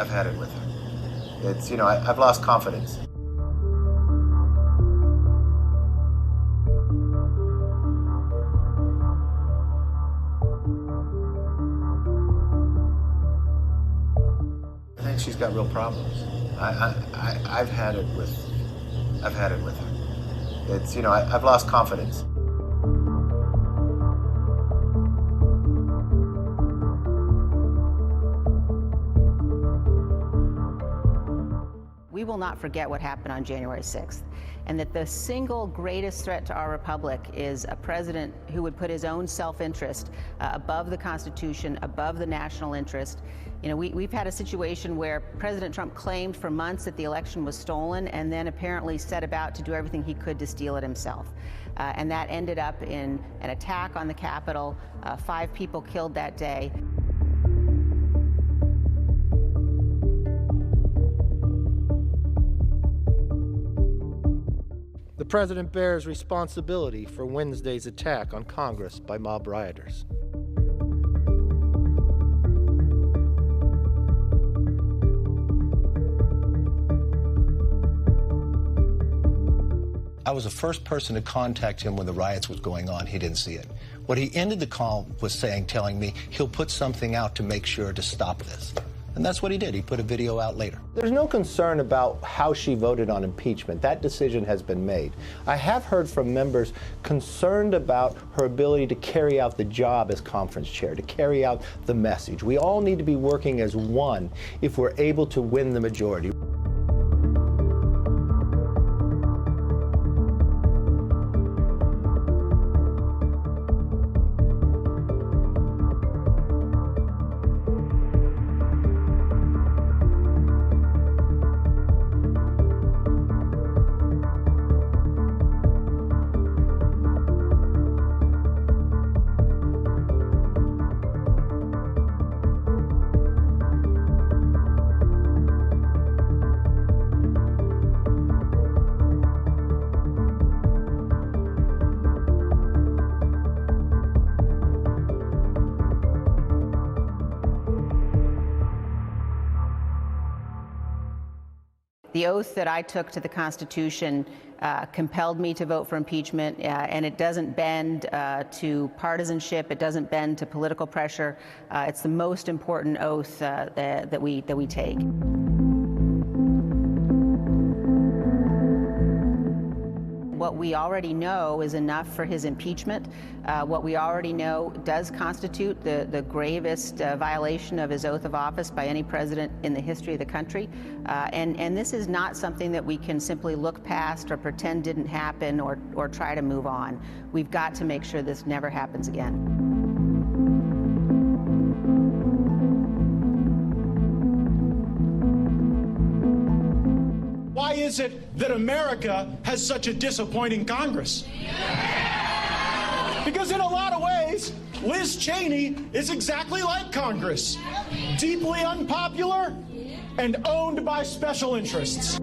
I've had it with her. It's, I've lost confidence. I think she's got real problems. I've had it with her. It's, I've lost confidence. We will not forget what happened on January 6th, and that the single greatest threat to our republic is a president who would put his own self-interest above the Constitution, above the national interest. We've had a situation where President Trump claimed for months that the election was stolen and then apparently set about to do everything he could to steal it himself. And that ended up in an attack on the Capitol, 5 people killed that day. The president bears responsibility for Wednesday's attack on Congress by mob rioters. I was the first person to contact him when the riots was going on. He didn't see it. What he ended the call was telling me he'll put something out to make sure to stop this. And that's what he did. He put a video out later. There's no concern about how she voted on impeachment. That decision has been made. I have heard from members concerned about her ability to carry out the job as conference chair, to carry out the message. We all need to be working as one if we're able to win the majority. The oath that I took to the Constitution compelled me to vote for impeachment, and it doesn't bend to partisanship. It doesn't bend to political pressure. It's the most important oath that we take. What we already know is enough for his impeachment. What we already know does constitute the gravest violation of his oath of office by any president in the history of the country. And this is not something that we can simply look past or pretend didn't happen or try to move on. We've got to make sure this never happens again. Why is it that America has such a disappointing Congress? Because in a lot of ways, Liz Cheney is exactly like Congress. Deeply unpopular and owned by special interests.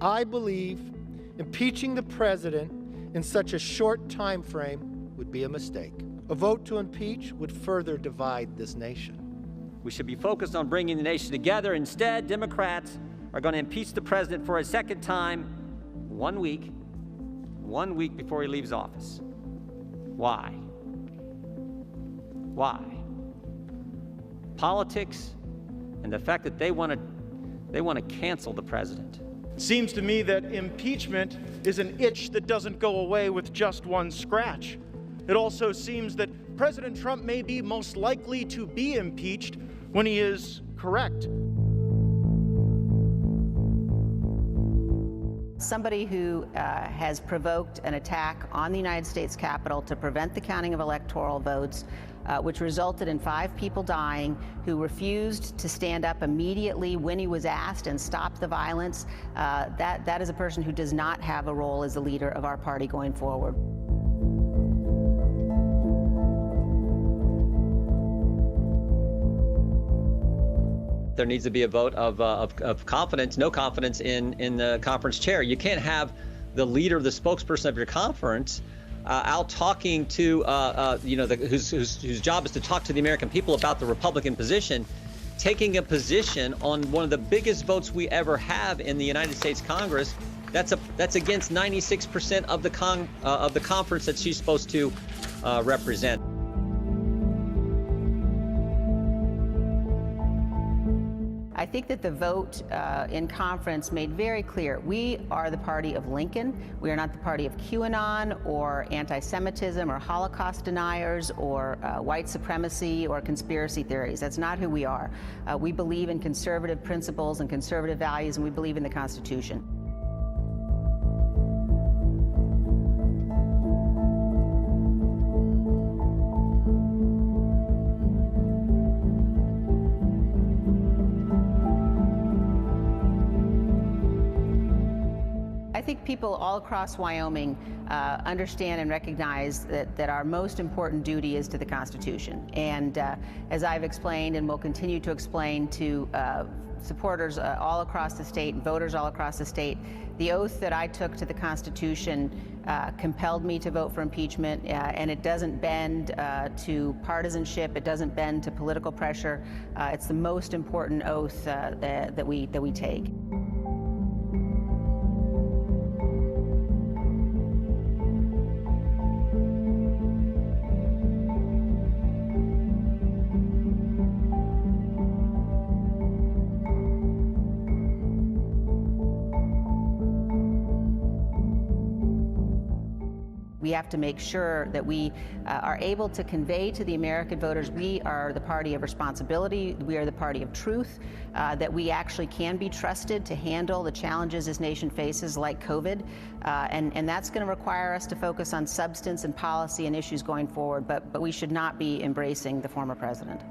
I believe impeaching the president in such a short time frame would be a mistake. A vote to impeach would further divide this nation. We should be focused on bringing the nation together. Instead, Democrats are going to impeach the president for a second time 1 week before he leaves office. Why? Why? Politics and the fact that they want to cancel the president. Seems to me that impeachment is an itch that doesn't go away with just one scratch. It also seems that President Trump may be most likely to be impeached when he is correct. Somebody who has provoked an attack on the United States Capitol to prevent the counting of electoral votes, which resulted in 5 people dying, who refused to stand up immediately when he was asked and stop the violence, that is a person who does not have a role as the leader of our party going forward. There needs to be a vote of confidence, no confidence in the conference chair. You can't have the leader, the spokesperson of your conference, out talking to, whose job is to talk to the American people about the Republican position, taking a position on one of the biggest votes we ever have in the United States Congress. That's against 96% of the conference that she's supposed to represent. I think that the vote in conference made very clear we are the party of Lincoln. We are not the party of QAnon or anti-Semitism or Holocaust deniers or white supremacy or conspiracy theories. That's not who we are. We believe in conservative principles and conservative values, and we believe in the Constitution. I think people all across Wyoming understand and recognize that our most important duty is to the Constitution. And as I've explained and will continue to explain to supporters all across the state and voters all across the state, the oath that I took to the Constitution compelled me to vote for impeachment, and it doesn't bend to partisanship. It doesn't bend to political pressure. It's the most important oath that we take. We have to make sure that we are able to convey to the American voters we are the party of responsibility, we are the party of truth, that we actually can be trusted to handle the challenges this nation faces, like COVID, and that's going to require us to focus on substance and policy and issues going forward, but we should not be embracing the former president.